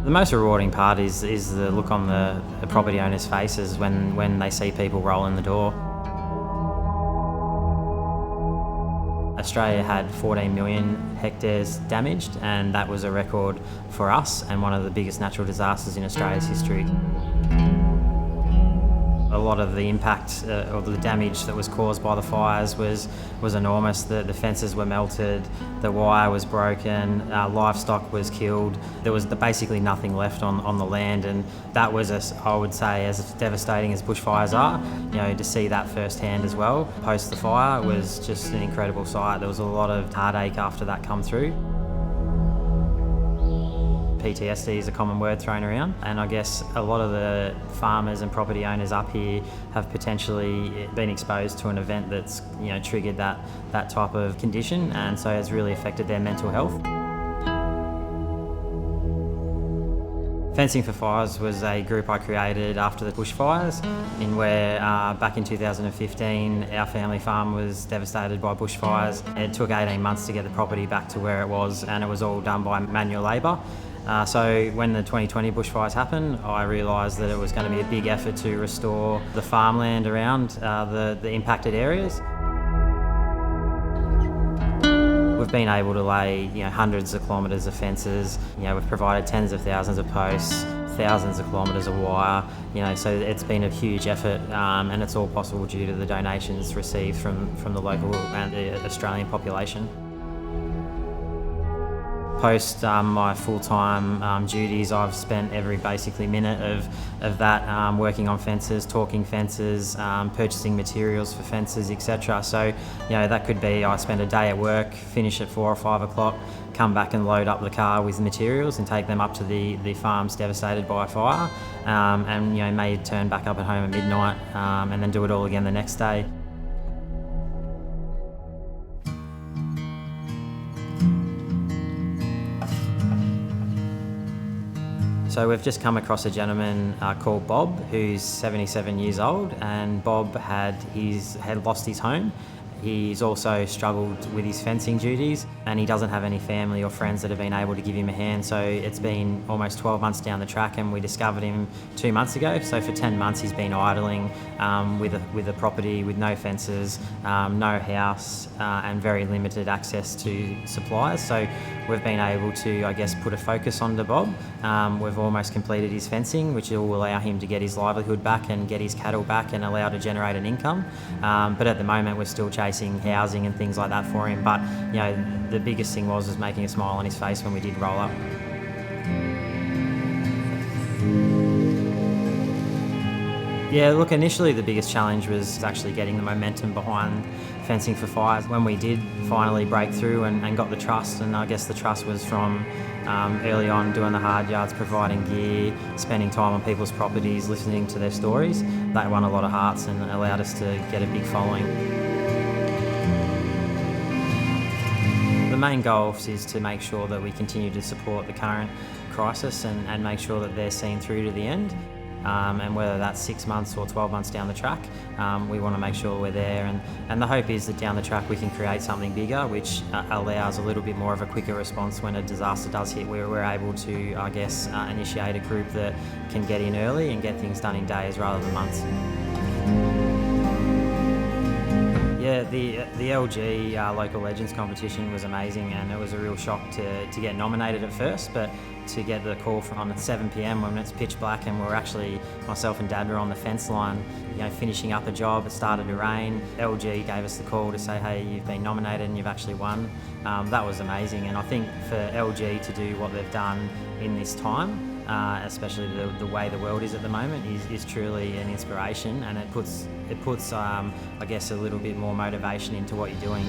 The most rewarding part is the look on the property owners' faces when they see people roll in the door. Australia had 14 million hectares damaged, and that was a record for us and one of the biggest natural disasters in Australia's history. A lot of the impact or the damage that was caused by the fires was enormous. The fences were melted, the wire was broken, livestock was killed. There was basically nothing left on the land, and that was, I would say, as devastating as bushfires are. To see that firsthand as well, post the fire, was just an incredible sight. There was a lot of heartache after that come through. PTSD is a common word thrown around, and I guess a lot of the farmers and property owners up here have potentially been exposed to an event that's triggered that type of condition, and so has really affected their mental health. Fencing for Fires was a group I created after the bushfires, in where back in 2015 our family farm was devastated by bushfires. It took 18 months to get the property back to where it was, and it was all done by manual labour. So when the 2020 bushfires happened, I realised that it was going to be a big effort to restore the farmland around the impacted areas. We've been able to lay hundreds of kilometres of fences. We've provided tens of thousands of posts, thousands of kilometres of wire. So it's been a huge effort, and it's all possible due to the donations received from the local and the Australian population. Post my full-time duties, I've spent every basically minute of that working on fences, talking fences, purchasing materials for fences, etc. So that could be I spend a day at work, finish at 4 or 5 o'clock, come back and load up the car with materials and take them up to the farms devastated by fire, and may turn back up at home at midnight, and then do it all again the next day. So we've just come across a gentleman called Bob, who's 77 years old, and Bob had lost his home. He's also struggled with his fencing duties, and he doesn't have any family or friends that have been able to give him a hand. So it's been almost 12 months down the track, and we discovered him 2 months ago. So for 10 months he's been idling with a property with no fences, no house, and very limited access to supplies. So we've been able to, I guess, put a focus onto Bob. We've almost completed his fencing, which will allow him to get his livelihood back and get his cattle back and allow to generate an income. But at the moment we're still chasing housing and things like that for him. But the biggest thing was making a smile on his face when we did roll up. Yeah, look, initially the biggest challenge was actually getting the momentum behind Fencing for Fires. When we did finally break through and got the trust, and I guess the trust was from early on doing the hard yards, providing gear, spending time on people's properties, listening to their stories. That won a lot of hearts and allowed us to get a big following. The main goal is to make sure that we continue to support the current crisis and make sure that they're seen through to the end. And whether that's 6 months or 12 months down the track, we want to make sure we're there. And the hope is that down the track we can create something bigger, which allows a little bit more of a quicker response when a disaster does hit, where we're able to, I guess, initiate a group that can get in early and get things done in days rather than months. Yeah, the LG Local Legends competition was amazing, and it was a real shock to get nominated at first, but to get the call from at 7 p.m. when it's pitch black and we're actually, myself and Dad were on the fence line, finishing up a job. It started to rain. LG gave us the call to say, hey, you've been nominated and you've actually won. That was amazing, and I think for LG to do what they've done in this time, especially the way the world is at the moment, is truly an inspiration, and it puts I guess a little bit more motivation into what you're doing.